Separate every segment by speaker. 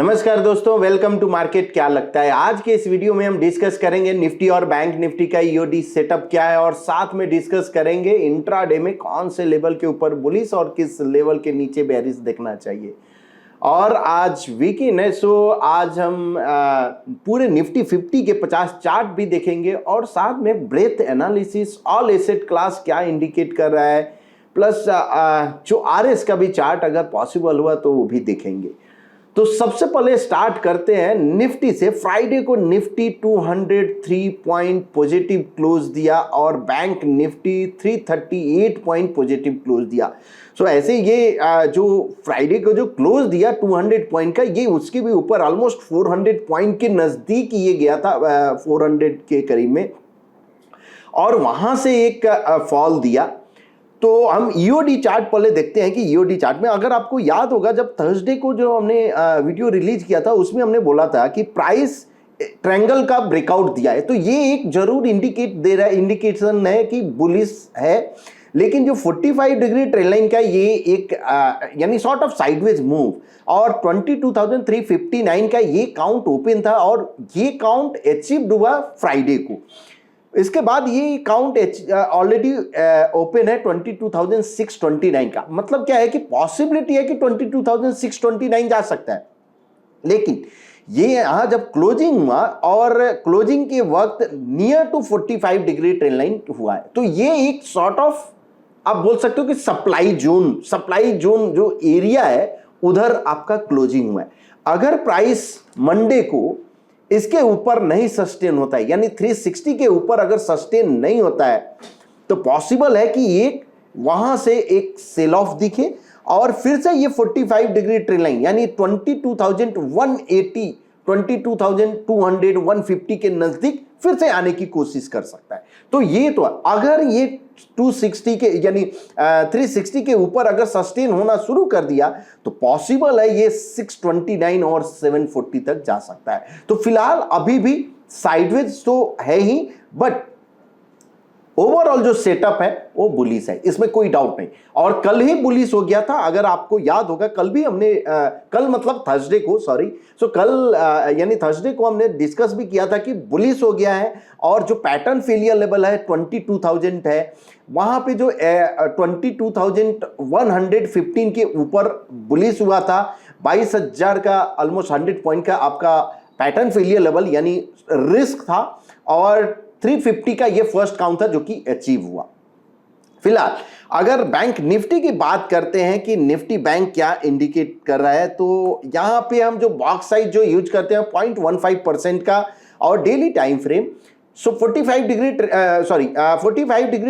Speaker 1: नमस्कार दोस्तों, welcome to market. क्या लगता है आज के इस वीडियो में हम डिस्कस करेंगे निफ्टी और बैंक निफ्टी का ईओडी सेटअप क्या है और साथ में डिस्कस करेंगे इंट्राडे में कौन से लेवल के ऊपर बुलिश और किस लेवल के नीचे बेरिश देखना चाहिए। और आज वीकेंड है, सो आज हम पूरे निफ्टी 50 के 50 चार्ट भी देखेंगे और साथ में breadth analysis all asset class क्या इंडिकेट कर रहा है, प्लस जो आरएस का भी चार्ट अगर पॉसिबल हुआ तो वो भी देखेंगे। तो सबसे पहले स्टार्ट करते हैं निफ्टी से। फ्राइडे को निफ्टी 203 पॉइंट पॉजिटिव क्लोज दिया और bank Nifty 338 point positive close दिया। सो ऐसे ये जो फ्राइडे को जो क्लोज दिया 200 पॉइंट का, ये उसके भी ऊपर ऑलमोस्ट 400 पॉइंट के नजदीक ये गया था, 400 के करीब में, और वहां से एक फॉल दिया। तो हम ईओडी चार्ट पहले देखते हैं कि ईओडी चार्ट में अगर आपको याद होगा, जब थर्सडे को जो हमने वीडियो रिलीज किया था उसमें हमने बोला था कि प्राइस ट्रायंगल का ब्रेकआउट दिया है, तो ये एक जरूर इंडिकेशन है कि बुलिश है। लेकिन जो 45 डिग्री ट्रेंड लाइन का ये एक यानी सॉर्ट ऑफ साइडवेज मूव और 22,359 का ये काउंट ओपन था और ये काउंट अचीव्ड हुआ फ्राइडे को। इसके बाद ये काउंट ऑलरेडी ओपन है 22,629 का। मतलब क्या है कि पॉसिबिलिटी है कि 22,629 जा सकता है। लेकिन ये यहां जब क्लोजिंग हुआ और क्लोजिंग के वक्त near to 45 degree trend line हुआ है, तो ये एक सॉर्ट ऑफ आप बोल सकते हो कि सप्लाई जोन जो एरिया है उधर आपका क्लोजिंग हुआ है। अगर प्राइस मंडे को इसके ऊपर नहीं सस्टेन होता है, यानी 360 के ऊपर अगर सस्टेन नहीं होता है, तो पॉसिबल है कि एक वहां से एक सेल ऑफ दिखे और फिर से ये 45 डिग्री ट्रेंड लाइन यानी 22,180 22,200 150 के नजदीक फिर से आने की कोशिश कर सकता है। तो ये तो अगर ये 260 के यानी 360 के ऊपर अगर सस्टेन होना शुरू कर दिया तो पॉसिबल है ये 629 और 740 तक जा सकता है। तो फिलहाल अभी भी साइडवेज तो है ही, बट ओवरऑल जो सेटअप है वो बुलिश है, इसमें कोई डाउट नहीं। और कल ही बुलिश हो गया था, अगर आपको याद होगा, कल भी हमने कल मतलब थर्सडे को कल यानी थर्सडे को हमने डिस्कस भी किया था कि बुलिश हो गया है और जो पैटर्न फेलियर लेवल है 22,000 है, वहां पे जो 22,115 के ऊपर बुलिश हुआ था। 22,000 का ऑलमोस्ट 100 पॉइंट का आपका पैटर्न फेलियर लेवल यानी रिस्क था और 350 का ये फर्स्ट काउंट था जो कि अचीव हुआ। फिलहाल अगर बैंक निफ्टी की बात करते हैं कि निफ्टी बैंक क्या इंडिकेट कर रहा है, तो यहां पे हम जो बॉक्स साइज जो यूज करते हैं 0.15% का और daily time frame 45 degree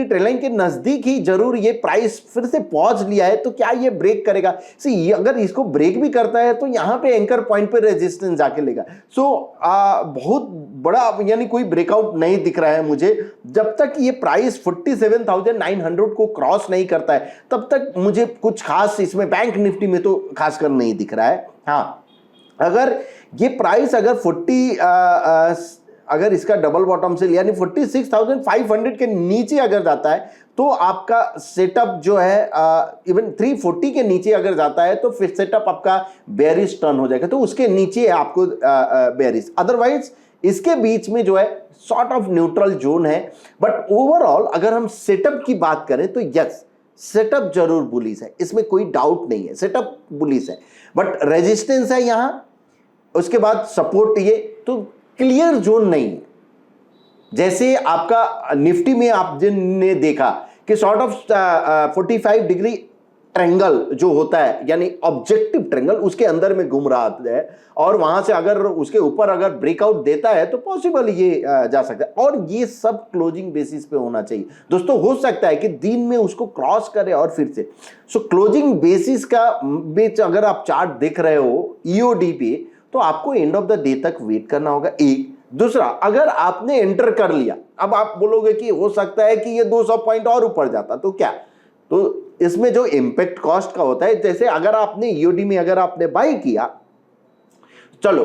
Speaker 1: trend line के नजदीक ही जरूर ये प्राइस फिर से पहुंच लिया है। तो क्या ये ब्रेक करेगा? अगर इसको ब्रेक भी करता है तो यहां पे एंकर पॉइंट पे रेजिस्टेंस जाके लेगा। बहुत बड़ा यानी कोई ब्रेकआउट नहीं दिख रहा है मुझे। जब तक ये प्राइस 47,900 को क्रॉस नहीं करता है तब तक मुझे कुछ खास इसमें बैंक निफ्टी में तो खासकर नहीं दिख रहा है। हाँ, अगर ये प्राइस अगर इसका डबल बॉटम से यानी 46,500 के नीचे अगर जाता है तो आपका सेटअप जो है इवन 340 के नीचे अगर जाता है तो फिर सेटअप आपका बेरिश टर्न हो जाएगा, तो उसके नीचे आपको बेरिश। अदरवाइज इसके बीच में जो है सॉर्ट ऑफ न्यूट्रल जोन है। बट ओवरऑल अगर हम सेटअप की बात करें तो यस, सेटअप जरूर बुलिश है, इसमें कोई डाउट नहीं है, सेटअप बुलिश है। बट रेजिस्टेंस है यहां, उसके बाद सपोर्ट, ये तो क्लियर जोन नहीं है। जैसे आपका निफ्टी में आप जिनने देखा कि सॉर्ट ऑफ 45 डिग्री ट्रायंगल जो होता है यानी ऑब्जेक्टिव ट्रायंगल, उसके अंदर में घूम रहा है और वहां से अगर उसके ऊपर अगर ब्रेकआउट देता है तो पॉसिबल ये जा सकता है। और ये सब क्लोजिंग बेसिस पे होना चाहिए दोस्तों। हो सकता है कि दिन में उसको क्रॉस करे और फिर से क्लोजिंग बेसिस का बीच अगर आप चार्ट देख रहे हो ईओडी पे, तो आपको एंड ऑफ द डे तक वेट करना होगा। एक दूसरा, अगर आपने एंटर कर लिया, अब आप बोलोगे कि हो सकता है कि ये 200 पॉइंट और ऊपर जाता, तो क्या? तो इसमें जो इंपैक्ट कॉस्ट का होता है, जैसे अगर आपने ईओडी में अगर आपने बाई किया, चलो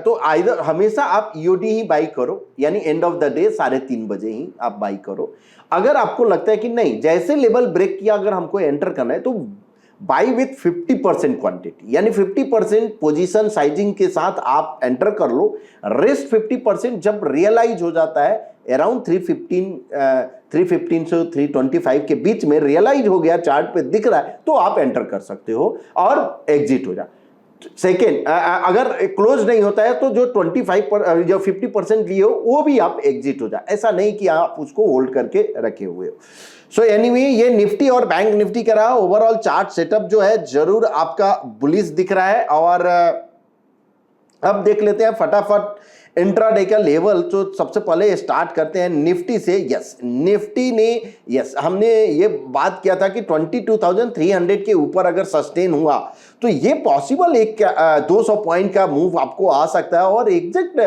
Speaker 1: तो आइदर हमेशा आप ईओडी ही बाई करो, यानी एंड ऑफ द डे 3:30 बजे ही आप बाई करो। अगर आपको लगता है कि नहीं, जैसे लेवल ब्रेक किया अगर हमको एंटर करना है, तो बाई विथ 50% क्वांटिटी, यानी 50% पोजीशन साइजिंग के साथ आप एंटर कर लो। रेस्ट 50% जब रियलाइज हो जाता है अराउंड 315 से 325 के बीच में रियलाइज हो गया, चार्ट पे दिख रहा है, तो आप एंटर कर सकते हो और एग्जिट हो जा। सेकेंड, अगर क्लोज नहीं होता है तो जो 25 पर जो 50% लिए हो वो भी आप एग्जिट हो जा। ऐसा नहीं कि आप उसको होल्ड करके रखे हुए हो। सो एनीवे, ये निफ्टी और बैंक निफ्टी का रहा। ओवरऑल चार्ट सेटअप जो है जरूर आपका बुलिश दिख रहा है। और अब देख लेते हैं फटाफट इंट्राडे का लेवल। तो सबसे पहले स्टार्ट करते हैं निफ्टी से। यस, निफ्टी ने हमने ये बात किया था कि 22,300 के ऊपर अगर सस्टेन हुआ तो ये पॉसिबल एक 200 पॉइंट का मूव आपको आ सकता है और एग्जैक्ट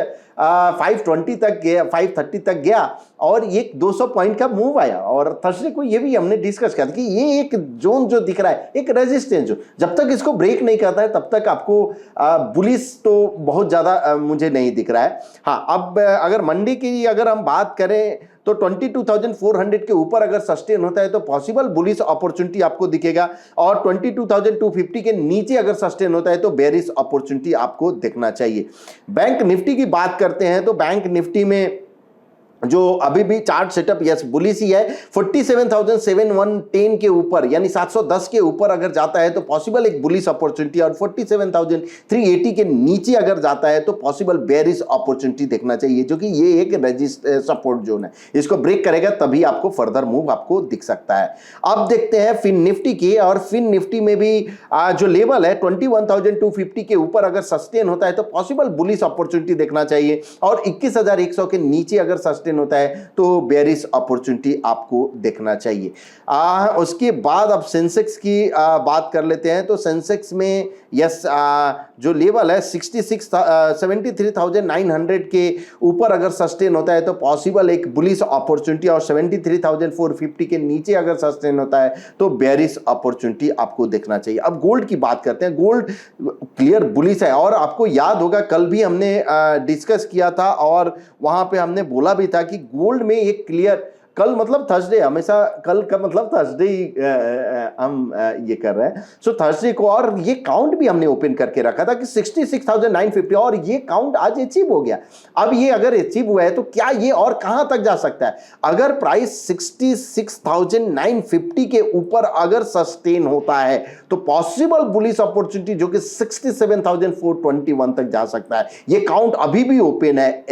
Speaker 1: 520 तक गया, 530 तक गया और ये 200 पॉइंट का मूव आया। और थर्सडे को ये भी हमने डिस्कस किया था कि ये एक जोन जो दिख रहा है, एक रेजिस्टेंस जो जब तक इसको ब्रेक नहीं करता है तब तक आपको बुलिश तो बहुत ज्यादा मुझे नहीं दिख रहा है। हाँ, अब अगर मंडी की अगर हम बात करें तो 22,400 के ऊपर अगर सस्टेन होता है तो पॉसिबल बुलिश अपॉर्चुनिटी आपको दिखेगा और 22,250 के नीचे अगर सस्टेन होता है तो बेरिश अपॉर्चुनिटी आपको देखना चाहिए। बैंक निफ्टी की बात करते हैं तो बैंक निफ्टी में जो अभी भी चार्ट सेटअप यस बुलिश ही है। 47,710 के ऊपर यानी 710 के ऊपर अगर जाता है तो पॉसिबल एक बुलिश अपॉर्चुनिटी और 47,380 के नीचे अगर जाता है तो पॉसिबल बेरिश अपॉर्चुनिटी देखना चाहिए, जो कि ये एक सपोर्ट जोन है। इसको ब्रेक करेगा तभी आपको फर्दर मूव आपको दिख सकता है। अब देखते हैं फिन निफ्टी की, और फिन निफ्टी में भी जो लेवल है 21,250 के ऊपर अगर सस्टेन होता है तो पॉसिबल बुलिश अपॉर्चुनिटी देखना चाहिए और 21,100 के नीचे अगर सस्टेन होता है तो बेरिश अपॉर्चुनिटी आपको देखना चाहिए। उसके बाद अब सेंसेक्स की बात कर लेते हैं। तो सेंसेक्स में यस जो लेवल है 73,900 के ऊपर अगर सस्टेन होता है तो पॉसिबल एक बुलिश अपॉर्चुनिटी और 73,450 के नीचे अगर सस्टेन होता है तो बेरिश अपॉर्चुनिटी आपको देखना चाहिए। अब गोल्ड की बात करते हैं। गोल्ड क्लियर बुलिश है और आपको याद होगा कल भी हमने डिस्कस किया था और वहां पे हमने बोला भी था कि गोल्ड में एक क्लियर, कल मतलब थर्सडे, हमेशा कल का मतलब थर्सडे ही हम ये कर रहे हैं। सो थर्सडे को और ये काउंट भी हमने ओपन करके रखा था कि 66,950 और ये काउंट आज अचीव हो गया। अब ये अगर अचीव हुआ है तो क्या ये और कहां तक जा सकता है? अगर प्राइस 66,950 के ऊपर अगर सस्टेन होता है तो पॉसिबल बुलिश अपॉर्चुनिटी जो कि 67,421 तक जा सकता है। ये काउंट अभी भी ओपन है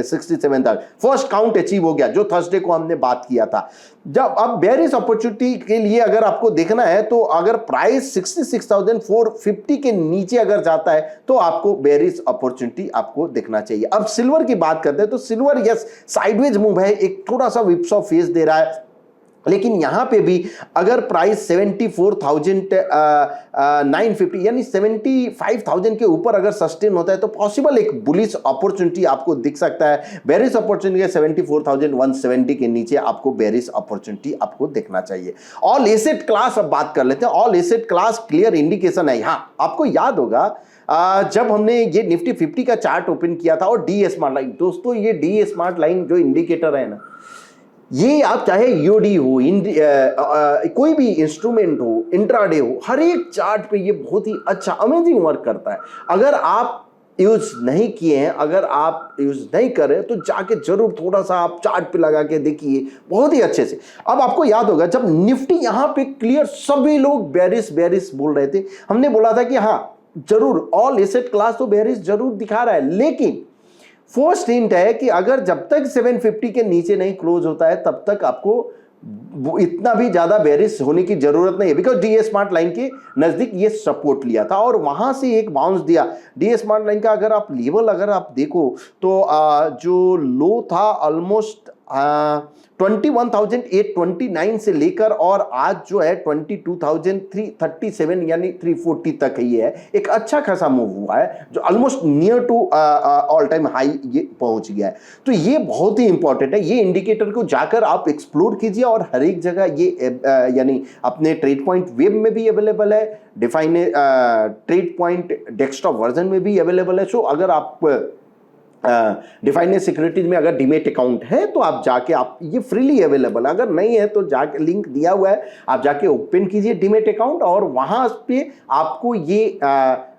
Speaker 1: 67,000। फर्स्ट काउंट अचीव हो गया जो थर्सडे को हमने बात किया था। जब अब बेरिश अपॉर्चुनिटी के लिए अगर आपको देखना है तो अगर प्राइस 66,450 के नीचे अगर जाता है तो आपको बेरिश अपॉर्चुनिटी आपको देखना चाहिए। अब सिल्वर की बात करते हैं तो सिल्वर यस साइडवेज मूव है, एक थोड़ा सा विप्सॉ फेस दे रहा है, लेकिन यहां पे भी अगर प्राइस 74,950 यानी 75,000 के ऊपर अगर सस्टेन होता है तो पॉसिबल एक बुलिश अपॉर्चुनिटी आपको दिख सकता है। बेरिश अपॉर्चुनिटी 74,170 के नीचे आपको बेरिश अपॉर्चुनिटी आपको देखना चाहिए। ऑल एसेट क्लास अब बात कर लेते हैं। All asset class clear indication है। यहां आपको याद होगा जब हमने ये निफ्टी 50 का चार्ट ओपन किया था और डी स्मार्ट लाइन, दोस्तों ये डी स्मार्ट लाइन जो इंडिकेटर है ना, ये आप चाहे यूडी हो कोई भी इंस्ट्रूमेंट हो, इंट्राडे हो, हर एक चार्ट पे ये बहुत ही अच्छा अमेजिंग वर्क करता है। अगर आप यूज नहीं किए हैं, अगर आप यूज नहीं करें तो जाके जरूर थोड़ा सा आप चार्ट पे लगा के देखिए बहुत ही अच्छे से। अब आपको याद होगा जब निफ्टी यहां पे क्लियर सभी लोग बेरिश बेरिश बोल रहे थे, हमने बोला था कि हाँ जरूर ऑल एसेट क्लास तो बेरिश जरूर दिखा रहा है, लेकिन फर्स्ट हिंट है कि अगर जब तक 750 के नीचे नहीं क्लोज होता है तब तक आपको इतना भी ज्यादा बेरिश होने की जरूरत नहीं है, बिकॉज डी स्मार्ट लाइन के नजदीक ये सपोर्ट लिया था और वहां से एक बाउंस दिया। डी स्मार्ट लाइन का अगर आप लेवल अगर आप देखो तो जो लो था ऑलमोस्ट 21,829 से लेकर और आज जो है 22,337 यानी 340 तक ही है। एक अच्छा खासा मूव हुआ है जो almost near to all time high ये पहुंच गया है। तो ये बहुत ही इंपॉर्टेंट है। ये इंडिकेटर को जाकर आप एक्सप्लोर कीजिए और हर एक जगह ये यानी अपने ट्रेड पॉइंट वेब में भी अवेलेबल है, define trade point desktop version में भी अवेलेबल है। सो अगर आप डिफाइनेंस सिक्योरिटीज में अगर डीमेट अकाउंट है तो आप जाके, आप ये फ्रीली अवेलेबल, अगर नहीं है तो जाके लिंक दिया हुआ है, आप जाके ओपन कीजिए डीमेट अकाउंट और वहां पे आपको ये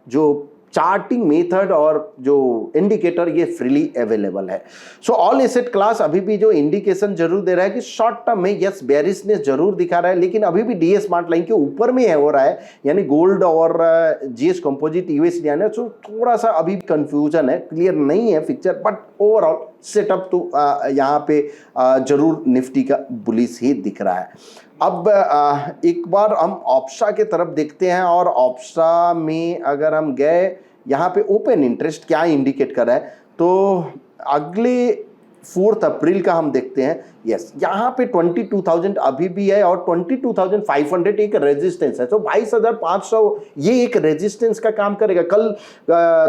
Speaker 1: जो चार्टिंग मेथड और जो इंडिकेटर ये फ्रीली अवेलेबल है। सो ऑल एसेट क्लास अभी भी जो इंडिकेशन जरूर दे रहा है कि शॉर्ट टर्म में यस बेरिशनेस जरूर दिखा रहा है, लेकिन अभी भी डीए स्मार्ट लाइन के ऊपर में है हो रहा है, यानी गोल्ड और जीएस कंपोजिट यूएसडी है, सो थोड़ा सा अभी कंफ्यूजन है, क्लियर नहीं है पिक्चर, बट ओवरऑल सेटअप तो यहाँ पे जरूर निफ्टी का बुलिश ही दिख रहा है। अब एक बार हम ऑप्शा के तरफ देखते हैं और ऑप्शा में अगर हम गए, यहाँ पे ओपन इंटरेस्ट क्या इंडिकेट कर रहा है, तो अगले 4 अप्रैल का हम देखते हैं। यस, यहाँ पे 22,000 अभी भी है और 22,500 एक रेजिस्टेंस है, तो 22,500 ये एक रेजिस्टेंस का काम करेगा। कल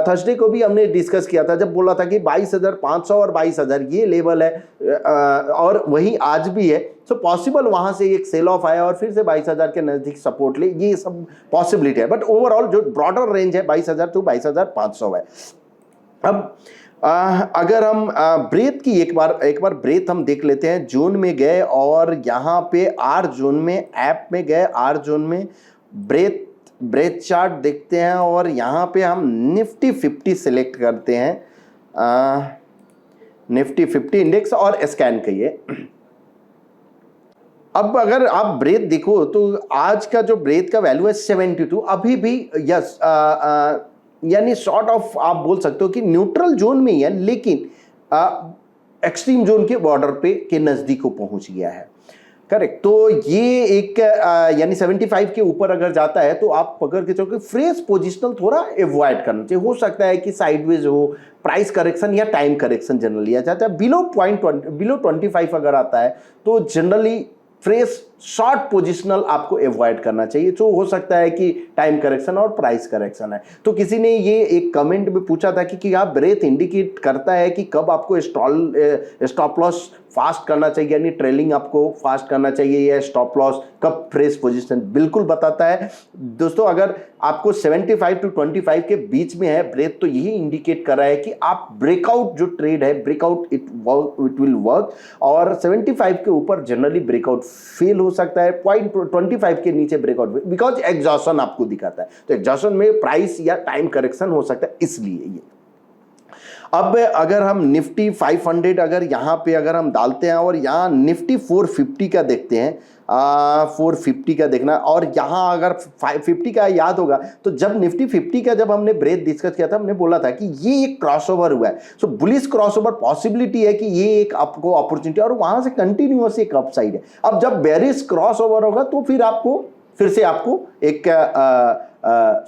Speaker 1: थर्सडे को भी हमने डिस्कस किया था, जब बोला था कि 22,500 और 22,000 ये लेवल है, और वही आज भी है। सो पॉसिबल वहां से एक सेल ऑफ आया और फिर से 22,000 के नजदीक सपोर्ट ले, ये सब पॉसिबिलिटी है, बट ओवरऑल जो ब्रॉडर रेंज है 22,000 to 22,500 है। अब अगर हम ब्रेथ की एक बार ब्रेथ हम देख लेते हैं। जोन में गए और यहाँ पे आर जोन में, ऐप में गए, आर जोन में ब्रेथ चार्ट देखते हैं और यहाँ पे हम निफ्टी 50 सिलेक्ट करते हैं, निफ्टी 50 इंडेक्स और स्कैन करिए। अब अगर आप ब्रेथ देखो तो आज का जो ब्रेथ का वैल्यू है 72, अभी भी यस यानी सॉर्ट ऑफ आप बोल सकते हो कि न्यूट्रल जोन में ही है, लेकिन एक्सट्रीम जोन के बॉर्डर पे के नजदीक को पहुंच गया है। करेक्ट, तो ये एक यानी 75 के ऊपर अगर जाता है तो आप पकड़ के चलो, फ्रेश पोजिशनल थोड़ा अवॉइड करना चाहिए। हो सकता है कि साइडवेज हो, प्राइस करेक्शन या टाइम करेक्शन जनरली लिया जाता है। बिलो 25 अगर आता है तो जनरली फ्रेश शॉर्ट पोजिशनल आपको अवॉइड करना चाहिए। तो हो सकता है कि टाइम करेक्शन और प्राइस करेक्शन है। तो किसी ने ये एक कमेंट में पूछा था कि आप ब्रेथ इंडिकेट करता है कि कब आपको स्टॉप लॉस फास्ट करना चाहिए, यानी ट्रेलिंग आपको फास्ट करना चाहिए, या स्टॉप लॉस कब फ्रेश पोजीशन, बिल्कुल बताता है दोस्तों। अगर आपको 75 to 25 के बीच में है ब्रेथ, तो यही इंडिकेट कर रहा है कि आप ब्रेकआउट जो ट्रेड है, ब्रेकआउट इट विल वर्क, और 75 के ऊपर जनरली ब्रेकआउट फेल हो सकता है, 0.25 के नीचे ब्रेकआउट, बिकॉज एग्जॉशन आपको दिखाता है, तो एग्जॉशन में प्राइस या टाइम करेक्शन हो सकता है, इसलिए ये। अब अगर हम निफ्टी 500 अगर यहाँ पे अगर हम डालते हैं और यहाँ निफ्टी 450 का देखते हैं, 450 का देखना, और यहाँ अगर 550 का याद होगा तो जब निफ्टी 50 का जब हमने ब्रेथ डिस्कस किया था, हमने बोला था कि ये एक क्रॉसओवर हुआ है। सो बुलिश क्रॉसओवर पॉसिबिलिटी है कि ये एक आपको अपॉर्चुनिटी, और वहां से कंटिन्यूअस एक अपसाइड है। अब जब बेरिश क्रॉसओवर होगा तो फिर से आपको एक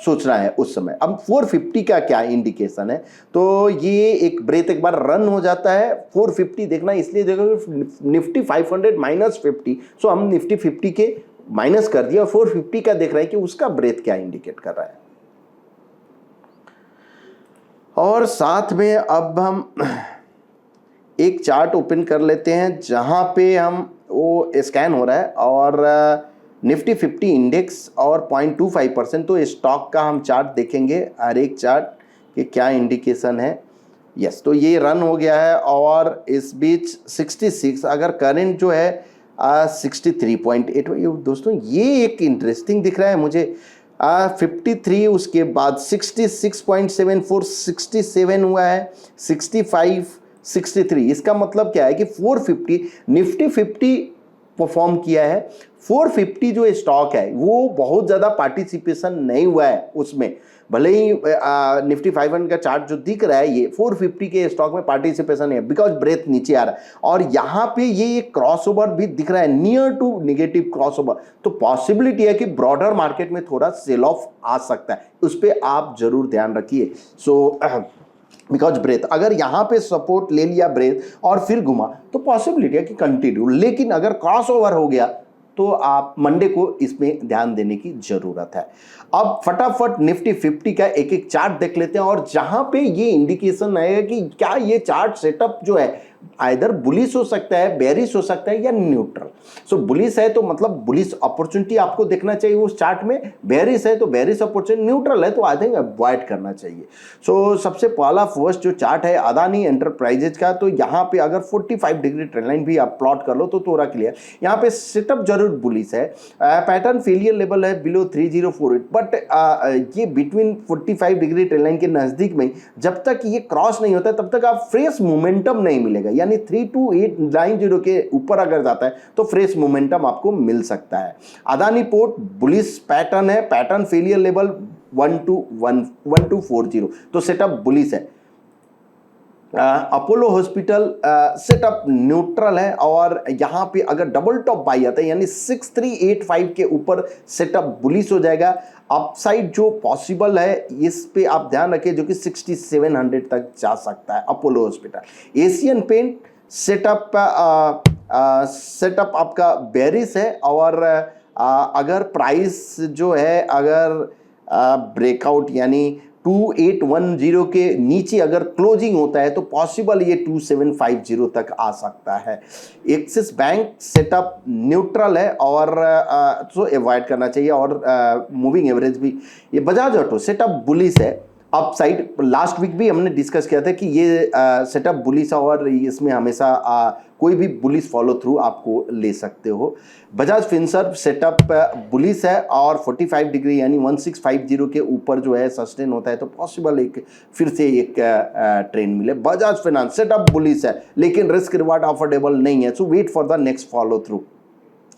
Speaker 1: सोचना है उस समय। अब 450 का क्या इंडिकेशन है, तो ये एक ब्रेथ एक बार रन हो जाता है 450 देखना, इसलिए देखो निफ्टी 500 -50, सो हम निफ्टी 50 के माइनस कर दिया और 450 का देख रहे हैं कि उसका ब्रेथ क्या इंडिकेट कर रहा है। और साथ में अब हम एक चार्ट ओपन कर लेते हैं जहां पे हम वो स्कैन हो रहा है, और निफ्टी 50 इंडेक्स और 0.25%, तो स्टॉक का हम चार्ट देखेंगे, हर एक चार्ट के क्या इंडिकेशन है। यस, तो ये रन हो गया है, और इस बीच 66 अगर करंट जो है 63.8, दोस्तों ये एक इंटरेस्टिंग दिख रहा है मुझे। 53, उसके बाद 66.74, 67 हुआ है, 65, 63, इसका मतलब क्या है कि 450 निफ्टी 50 परफॉर्म किया है। 450 जो स्टॉक है वो बहुत ज्यादा पार्टिसिपेशन नहीं हुआ है उसमें, भले ही निफ्टी 500 का चार्ट जो दिख रहा है ये 450 के स्टॉक में पार्टिसिपेशन है, बिकॉज ब्रेथ नीचे आ रहा है, और यहाँ पे ये एक क्रॉसओवर भी दिख रहा है, नियर टू नेगेटिव क्रॉसओवर, तो पॉसिबिलिटी है कि ब्रॉडर मार्केट में थोड़ा सेल ऑफ आ सकता है, उस पर आप जरूर ध्यान रखिए। सो बिकॉज ब्रेथ अगर यहाँ पे सपोर्ट ले लिया ब्रेथ और फिर घुमा तो पॉसिबिलिटी है कि कंटिन्यू, लेकिन अगर क्रॉस ओवर हो गया तो आप मंडे को इसमें ध्यान देने की जरूरत है। अब फटाफट निफ्टी 50 का एक एक चार्ट देख लेते हैं, और जहां पे ये इंडिकेशन आएगा कि क्या ये चार्ट सेटअप जो है आइदर बुलिश हो सकता है, बेरिश हो सकता है या न्यूट्रल। सो बुलिश है तो मतलब बुलिश अपॉर्चुनिटी आपको देखना चाहिए उस चार्ट में, बेरिश है तो बेरिश अपॉर्चुनिटी, न्यूट्रल है तो आई थिंक अवॉइड करना चाहिए। सो सबसे पहला फर्स्ट जो चार्ट है अदानी एंटरप्राइजेज का, तो यहाँ पे अगर 45 डिग्री ट्रेंड लाइन भी आप प्लॉट कर लो तो थोड़ा क्लियर, यहाँ पे सेटअप जरूर बुलिश है। पैटर्न फेलियर लेवल है बिलो 3048, बट ये बिटवीन 45 डिग्री ट्रेंड लाइन के नजदीक में जब तक ये क्रॉस नहीं होता तब तक आप फ्रेश मोमेंटम नहीं मिलेगा, यानी 32890 के ऊपर अगर जाता है तो फ्रेश मोमेंटम आपको मिल सकता है। अदानी पोर्ट बुलिश पैटर्न है, पैटर्न फेलियर लेवल 1240, तो सेटअप बुलिश है। अपोलो हॉस्पिटल सेटअप न्यूट्रल है, और यहां पे अगर डबल टॉप बाई आता है यानी 6385 के ऊपर सेटअप बुलिश हो जाएगा। अपसाइड जो पॉसिबल है इस पे आप ध्यान रखें, जो कि 6700 तक जा सकता है Apollo hospital. Asian paint setup आपका बेरिश है, और अगर प्राइस जो है अगर ब्रेकआउट यानी 2810 के नीचे अगर क्लोजिंग होता है तो पॉसिबल ये 2750 तक आ सकता है। एक्सिस बैंक सेटअप न्यूट्रल है और तो अवॉइड करना चाहिए, और मूविंग एवरेज भी। ये बजाज ऑटो सेटअप बुलिश है, अपसाइड। लास्ट वीक भी हमने डिस्कस किया था कि ये सेटअप बुलिश है और इसमें हमेशा कोई भी बुलिश फॉलो थ्रू आपको ले सकते हो। बजाज फिनसर्व सेटअप बुलिश है, और 45 डिग्री यानी 1650 के ऊपर जो है सस्टेन होता है तो पॉसिबल एक फिर से एक ट्रेंड मिले। बजाज फाइनेंस सेटअप बुलिश है लेकिन रिस्क रिवार्ड अफोर्डेबल नहीं है, so wait for the next follow through.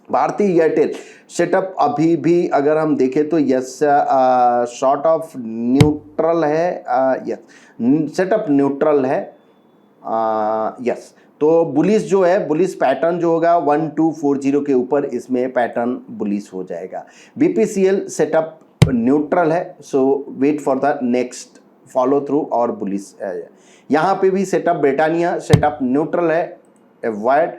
Speaker 1: Bharti Airtel setup अभी भी अगर हम देखें तो यस शॉर्ट ऑफ न्यूट्रल है, यस सेटअप न्यूट्रल है, यस। तो बुलिश जो है, बुलिश पैटर्न जो होगा 1240 के ऊपर इसमें पैटर्न बुलिश हो जाएगा। बीपीसीएल सेटअप न्यूट्रल है, so wait for the next follow through और बुलिश। यहाँ पे भी सेटअप ब्रिटानिया सेटअप न्यूट्रल है, अवॉइड।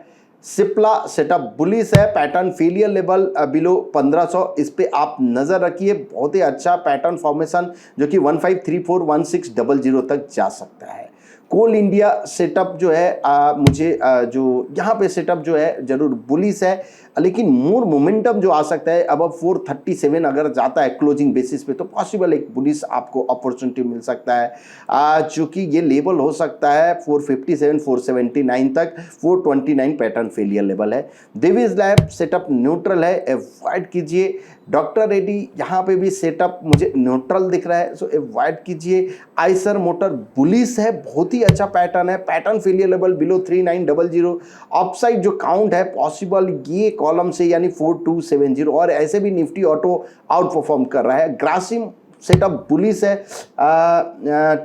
Speaker 1: सिप्ला सेटअप बुलिश है, पैटर्न फेलियर लेवल बिलो 1500, इस पे आप नजर रखिए। बहुत ही अच्छा पैटर्न फॉर्मेशन जो कि 15341600 तक जा सकता है। कोल इंडिया सेटअप जो है मुझे जो यहाँ पे सेटअप जो है जरूर बुलिश है, लेकिन मोर मोमेंटम जो आ सकता है अब 437 अगर जाता है क्लोजिंग बेसिस पे तो पॉसिबल एक बुलिश आपको अपॉर्चुनिटी मिल सकता है, चूंकि ये लेवल हो सकता है 457 479 तक, 429 पैटर्न फेलियर लेवल है। दिविज लैब सेटअप न्यूट्रल है, अवॉइड कीजिए। डॉक्टर रेड्डी यहाँ पे भी सेटअप मुझे न्यूट्रल दिख रहा है, सो अवॉइड कीजिए। आइसर मोटर बुलिश है, बहुत ही अच्छा पैटर्न है, pattern failure level below 3900। Upside जो काउंट है पॉसिबल ये कॉलम से यानी 4270, और ऐसे भी निफ्टी ऑटो आउट परफॉर्म कर रहा है। ग्रासिम सेटअप बुलिश है,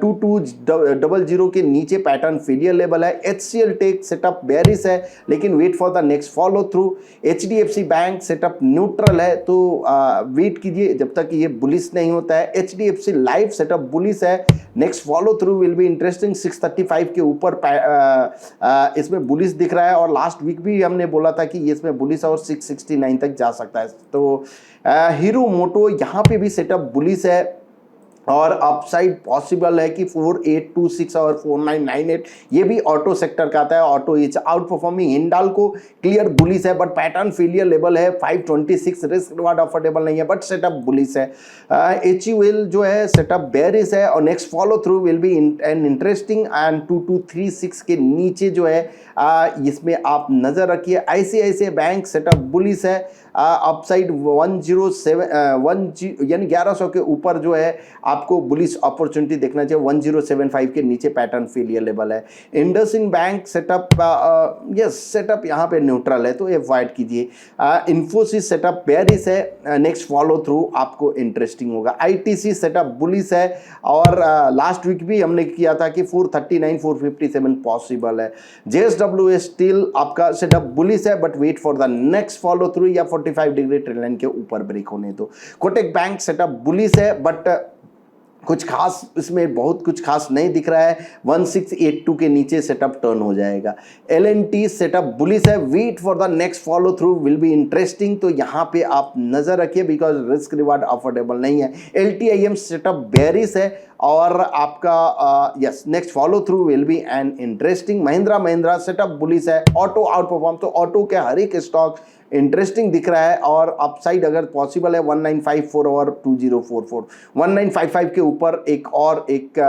Speaker 1: 2200 के नीचे पैटर्न फेलियर लेवल है। HCL टेक सेटअप बेरिश है लेकिन wait for the next follow through. HDFC bank setup neutral है, तो वेट कीजिए जब तक ये बुलिश नहीं होता है। HDFC लाइफ सेटअप बुलिश है, next follow through will be interesting. 635 के ऊपर इसमें बुलिश दिख रहा है, और लास्ट वीक भी हमने बोला था कि इसमें बुलिश और 669 तक जा सकता है। तो हीरो मोटो यहाँ पे भी सेटअप बुलिश है, और अपसाइड पॉसिबल है कि 4826 और 4998, ये भी ऑटो सेक्टर का आता है। Auto is out performing. Hindalco clear bullish है, बट पैटर्न फेलियर लेवल है 526, रिस्क रिवार्ड अफोर्डेबल नहीं है, बट सेटअप बुलिश है। HUL जो है सेटअप बेरिश है, और next follow through will be an interesting, and 2236 के नीचे जो है इसमें आप नजर रखिए। ICICI बैंक सेटअप बुलिश है, अपसाइड 107 यानी 1100 के ऊपर जो है आपको बुलिश अपॉर्चुनिटी देखना चाहिए। 1075 के नीचे पैटर्न फेलियर लेवल है। IndusInd bank setup yes setup यहाँ पे न्यूट्रल है, तो अवॉइड कीजिए। इन्फोसिस सेटअप बेरिश है, नेक्स्ट फॉलो थ्रू आपको इंटरेस्टिंग होगा। ITC सेटअप बुलिश है, और लास्ट वीक भी हमने किया था कि 439 457 पॉसिबल है। JSW स्टील आपका सेटअप बुलिश है, but wait for the next follow through या 45 डिग्री ट्रेंड लाइन के ऊपर ब्रेक होने दो। कोटक बैंक सेटअप बुलिश है, बट कुछ खास इसमें बहुत कुछ खास नहीं दिख रहा है। 1682 के नीचे सेटअप टर्न हो जाएगा। LNT सेटअप बुलिश है, wait for the next follow through will be interesting, तो यहाँ पे आप नजर रखिए बिकॉज रिस्क रिवार्ड अफोर्डेबल नहीं है। LTIM सेटअप बेरिश है और आपका yes next follow through will be an interesting. Mahindra setup bullish है। ऑटो आउट परफॉर्म, तो ऑटो के हर एक स्टॉक इंटरेस्टिंग दिख रहा है और अपसाइड अगर पॉसिबल है 1954 और 2044, 1955 के ऊपर एक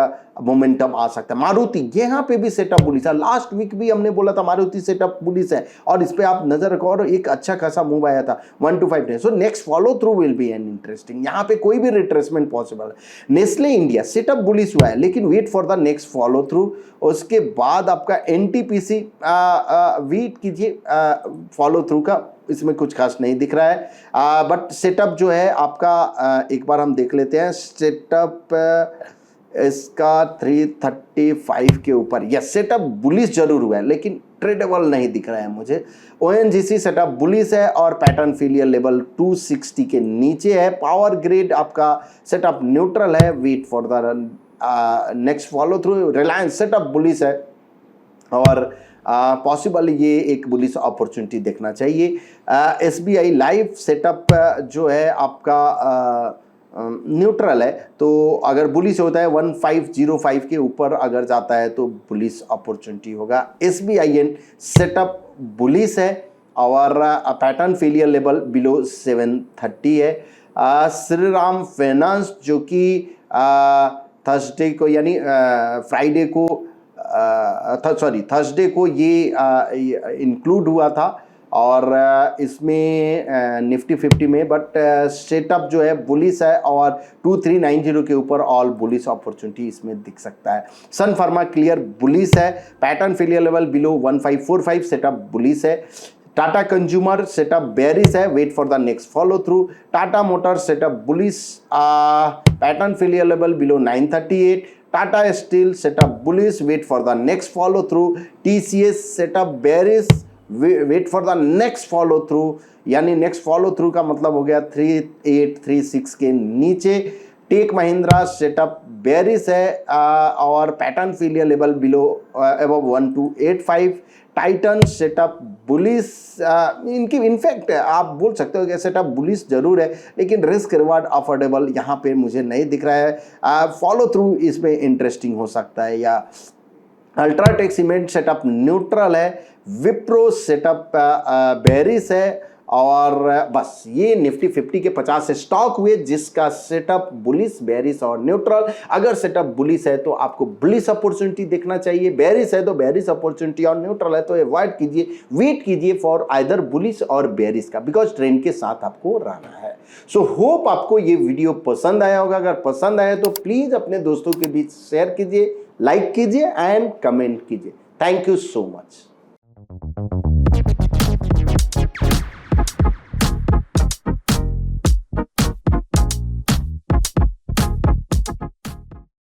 Speaker 1: मोमेंटम आ सकता है। मारुति यहाँ पे भी सेटअप बुलिश है। लास्ट वीक भी हमने बोला था मारुति सेटअप बुलिश है और इस पे आप नजर रखो और एक अच्छा खासा मूव आया था 125 day. So next follow through will be an interesting, यहाँ पे कोई भी रिट्रेसमेंट पॉसिबल है। नेस्ले इंडिया सेटअप बुलिश हुआ है लेकिन wait for the next follow through. उसके बाद आपका NTPC वेट कीजिए फॉलो थ्रू का, इसमें कुछ खास नहीं दिख रहा है। बट सेटअप जो है आपका एक बार हम देख लेते हैं। सेटअप इसका 335 के ऊपर यस सेटअप बुलिश जरूर हुआ है लेकिन ट्रेडेबल नहीं दिख रहा है मुझे। ONGC सेटअप बुलिश है और पैटर्न फेलियर लेवल 260 के नीचे है। पावर ग्रिड आपका सेटअप न्यूट्रल है, wait for the next follow through. Reliance setup bullish है और पॉसिबल ये एक बुलिश अपॉर्चुनिटी देखना चाहिए। SBI लाइफ सेटअप जो है आपका न्यूट्रल है, तो अगर बुलिश होता है 1505 के ऊपर अगर जाता है तो बुलिश अपॉर्चुनिटी होगा। SBIN सेटअप बुलिश है और पैटर्न फेलियर लेवल बिलो 730 है। श्रीराम फाइनेंस जो कि थर्सडे को यानी फ्राइडे को थर्सडे को ये इंक्लूड हुआ था और इसमें निफ्टी 50 में, बट सेटअप जो है बुलिश है और 2390 के ऊपर ऑल बुलिश अपॉर्चुनिटी इसमें दिख सकता है। सन फार्मा क्लियर बुलिश है, pattern failure level below 1545 setup bullish है। टाटा कंज्यूमर सेटअप बेरिश है, wait for the next follow through. Tata motor setup bullish, pattern failure level below 938। Tata steel setup bullish, wait for the next follow through. TCS setup bearish, wait for the next follow through, यानी next follow through का मतलब हो गया 3836 के नीचे। Take Mahindra setup bearish है और pattern failure level below above 1285। Titan setup bullish, इनकी इनफैक्ट आप बोल सकते हो कि सेटअप बुलिश जरूर है लेकिन रिस्क रिवार्ड अफोर्डेबल यहाँ पे मुझे नहीं दिख रहा है। फॉलो थ्रू इसमें इंटरेस्टिंग हो सकता है। या अल्ट्राटेक सीमेंट सेटअप न्यूट्रल है। विप्रो सेटअप बेरिश है और बस ये निफ्टी 50 के 50 स्टॉक हुए जिसका सेटअप बुलिश, बेरिश और न्यूट्रल। अगर सेटअप बुलिश है तो आपको बुलिश अपॉर्चुनिटी देखना चाहिए, बेरिश है तो बेरिश अपॉर्चुनिटी और न्यूट्रल है तो अवॉइड कीजिए, वेट कीजिए फॉर आइदर बुलिश और बेरिश का, बिकॉज ट्रेंड के साथ आपको रहना है। सो होप आपको ये वीडियो पसंद आया होगा। अगर पसंद आया तो प्लीज अपने दोस्तों के बीच शेयर कीजिए, लाइक कीजिए एंड कमेंट कीजिए। Thank you so much.